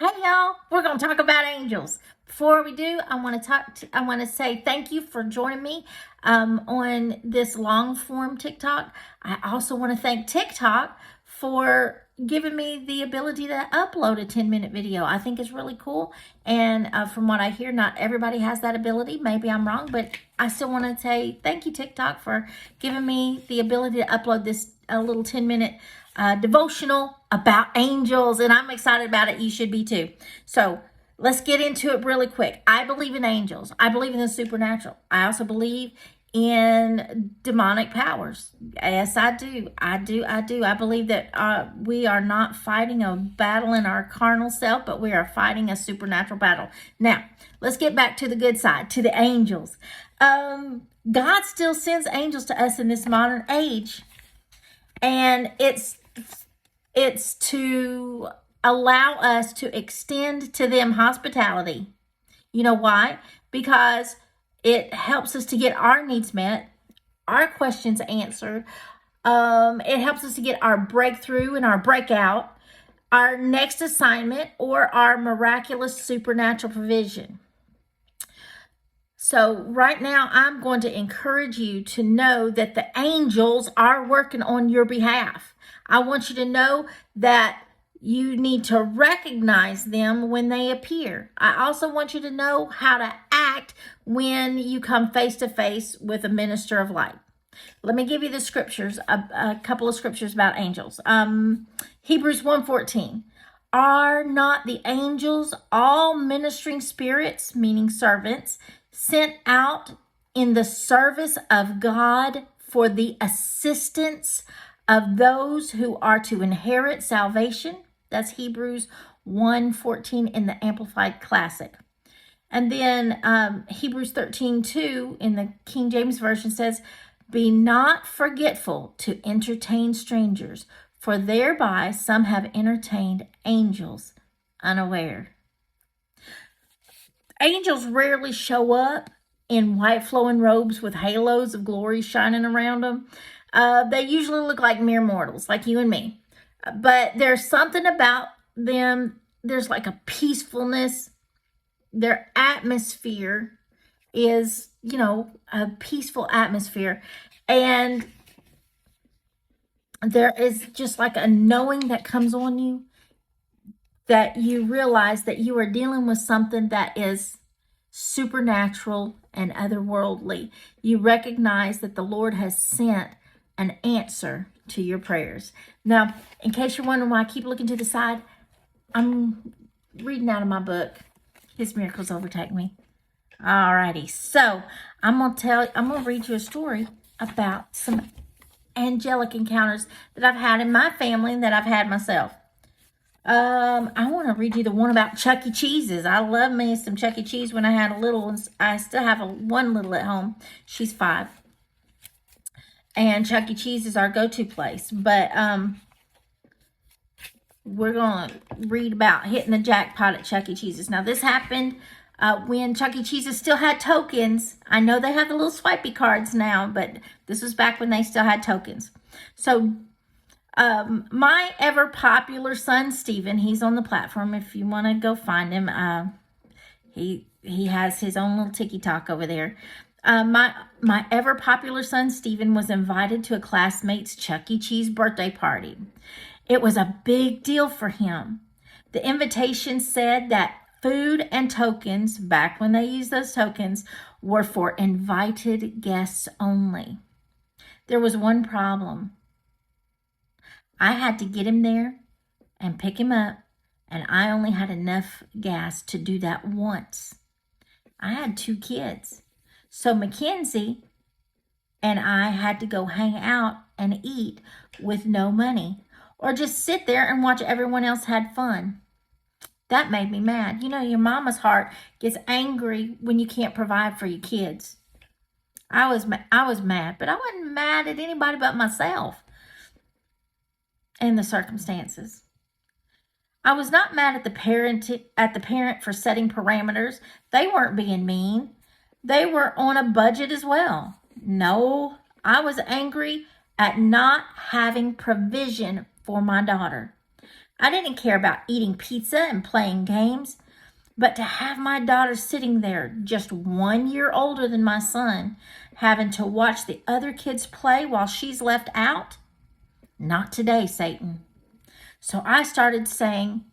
Hey y'all, we're going to talk about angels. Before we do, I want to say thank you for joining me on this long form TikTok. I also want to thank TikTok for giving me the ability to upload a 10-minute video. I think it's really cool. And from what I hear, not everybody has that ability. Maybe I'm wrong, but I still want to say thank you, TikTok, for giving me the ability to upload this a little 10-minute devotional about angels, and I'm excited about it. You should be too. So let's get into it really quick. I believe in angels. I believe in the supernatural. I also believe in demonic powers. Yes, I do. I believe that we are not fighting a battle in our carnal self, but we are fighting a supernatural battle. Now, let's get back to the good side, to the angels. God still sends angels to us in this modern age, and it's to allow us to extend to them hospitality. You know why? Because it helps us to get our needs met, our questions answered. It helps us to get our breakthrough and our breakout, our next assignment, or our miraculous supernatural provision. So right now, I'm going to encourage you to know that the angels are working on your behalf. I want you to know that you need to recognize them when they appear. I also want you to know how to act when you come face to face with a minister of light. Let me give you the scriptures, a couple of scriptures about angels. Hebrews 1:14. Are not the angels all ministering spirits, meaning servants, sent out in the service of God for the assistance of those who are to inherit salvation? That's Hebrews 1:14 in the Amplified Classic. And then Hebrews 13:2 in the King James Version says, be not forgetful to entertain strangers, for thereby some have entertained angels unaware. Angels rarely show up in white flowing robes with halos of glory shining around them. They usually look like mere mortals, like you and me. But there's something about them. There's like a peacefulness. Their atmosphere is, a peaceful atmosphere. And there is just like a knowing that comes on you, that you realize that you are dealing with something that is supernatural and otherworldly. You recognize that the Lord has sent an answer to your prayers. Now, in case you're wondering why I keep looking to the side, I'm reading out of my book, His Miracles Overtake Me. Alrighty, so I'm gonna read you a story about some angelic encounters that I've had in my family and that I've had myself. I want to read you the one about Chuck E. Cheese's. I love me some Chuck E. Cheese when I had a little one. I still have one little at home. She's 5. And Chuck E. Cheese is our go-to place. But we're going to read about hitting the jackpot at Chuck E. Cheese's. Now, this happened when Chuck E. Cheese's still had tokens. I know they have the little swipey cards now, but this was back when they still had tokens. So, my ever popular son, Steven, he's on the platform if you want to go find him. He has his own little TikTok over there. My ever popular son, Steven, was invited to a classmate's Chuck E. Cheese birthday party. It was a big deal for him. The invitation said that food and tokens, back when they used those tokens, were for invited guests only. There was one problem. I had to get him there and pick him up, and I only had enough gas to do that once. I had 2 kids. So Mackenzie and I had to go hang out and eat with no money, or just sit there and watch everyone else had fun. That made me mad. Your mama's heart gets angry when you can't provide for your kids. I was mad, but I wasn't mad at anybody but myself and the circumstances. I was not mad at the parent for setting parameters. They weren't being mean. They were on a budget as well. No, I was angry at not having provision for my daughter. I didn't care about eating pizza and playing games, but to have my daughter sitting there just 1 year older than my son, having to watch the other kids play while she's left out? Not today, Satan. So I started saying,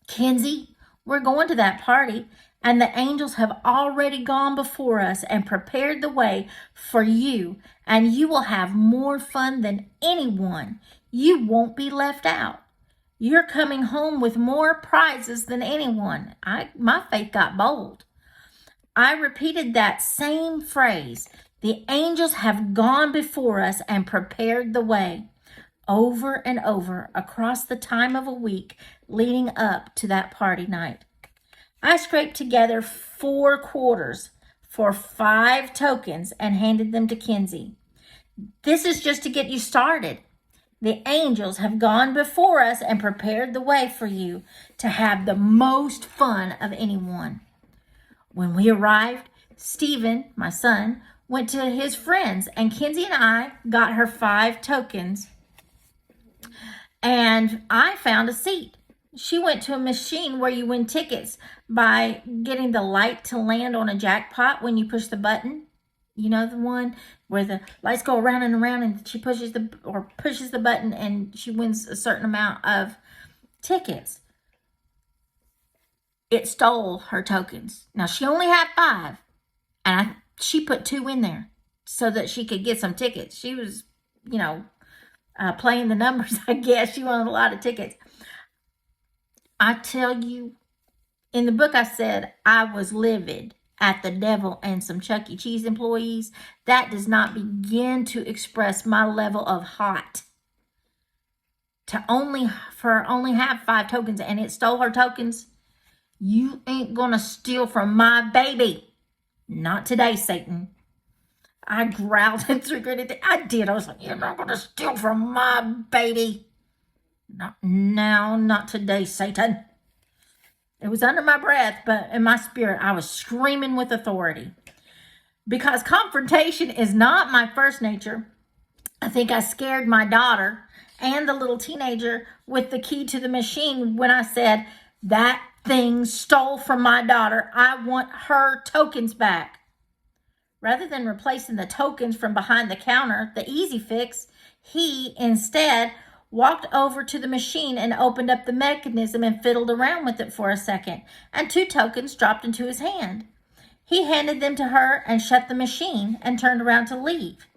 Kenzie, we're going to that party, and the angels have already gone before us and prepared the way for you, and you will have more fun than anyone. You won't be left out. You're coming home with more prizes than anyone. My faith got bold. I repeated that same phrase. The angels have gone before us and prepared the way, over and over across the time of a week leading up to that party night. I scraped together 4 quarters for 5 tokens and handed them to Kenzie. This is just to get you started. The angels have gone before us and prepared the way for you to have the most fun of anyone. When we arrived, Stephen, my son, went to his friends, and Kenzie and I got her 5 tokens, and I found a seat. She went to a machine where you win tickets by getting the light to land on a jackpot when you push the button. You know, the one where the lights go around and around, and she pushes the button and she wins a certain amount of tickets. It stole her tokens. Now, she only had 5, and she put 2 in there so that she could get some tickets. She was, playing the numbers, I guess. She wanted a lot of tickets. I tell you, in the book I said I was livid at the devil and some Chuck E. Cheese employees. That does not begin to express my level of hot. For only have 5 tokens and it stole her tokens. You ain't gonna steal from my baby. Not today, Satan. I growled and regretted it. I did. I was like, you're not gonna steal from my baby. Not now, not today, Satan. It was under my breath, but in my spirit, I was screaming with authority. Because confrontation is not my first nature, I think I scared my daughter and the little teenager with the key to the machine when I said, that thing stole from my daughter. I want her tokens back. Rather than replacing the tokens from behind the counter, the easy fix, he instead walked over to the machine and opened up the mechanism and fiddled around with it for a second, and 2 tokens dropped into his hand. He handed them to her and shut the machine and turned around to leave.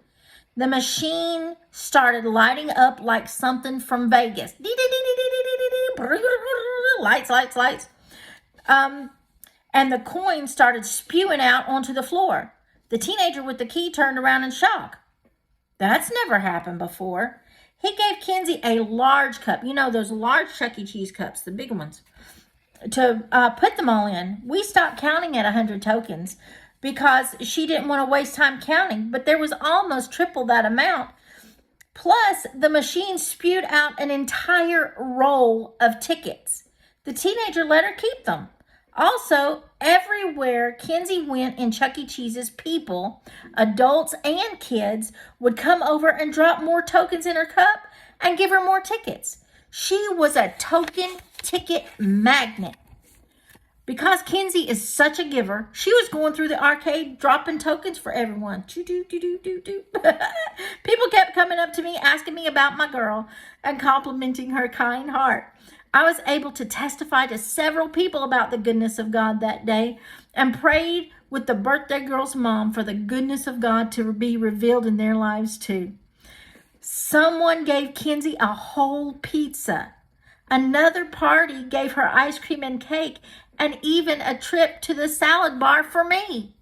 The machine started lighting up like something from Vegas. Lights, lights, lights. And the coins started spewing out onto the floor. The teenager with the key turned around in shock. That's never happened before. He gave Kenzie a large cup. You know, those large Chuck E. Cheese cups, the big ones, to put them all in. We stopped counting at 100 tokens because she didn't want to waste time counting, but there was almost triple that amount. Plus, the machine spewed out an entire roll of tickets. The teenager let her keep them. Also, everywhere Kenzie went in Chuck E. Cheese's, people, adults and kids, would come over and drop more tokens in her cup and give her more tickets. She was a token ticket magnet. Because Kenzie is such a giver, she was going through the arcade dropping tokens for everyone. People kept coming up to me, asking me about my girl and complimenting her kind heart. I was able to testify to several people about the goodness of God that day and prayed with the birthday girl's mom for the goodness of God to be revealed in their lives too. Someone gave Kenzie a whole pizza. Another party gave her ice cream and cake and even a trip to the salad bar for me.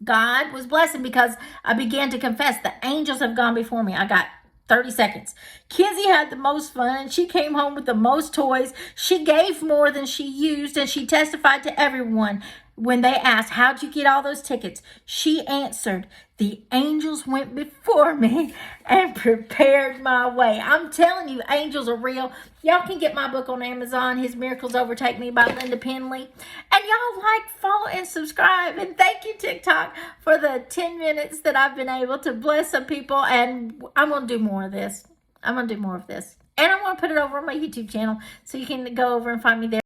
God was blessing because I began to confess the angels have gone before me. I got 30 seconds. Kenzie had the most fun. She came home with the most toys. She gave more than she used, and she testified to everyone when they asked, how'd you get all those tickets? She answered, the angels went before me and prepared my way. I'm telling you, angels are real. Y'all can get my book on Amazon, His Miracles Overtake Me by Linda Penley. And y'all like, follow, and subscribe. And thank you, TikTok, for the 10 minutes that I've been able to bless some people. And I'm going to do more of this. And I'm going to put it over on my YouTube channel so you can go over and find me there.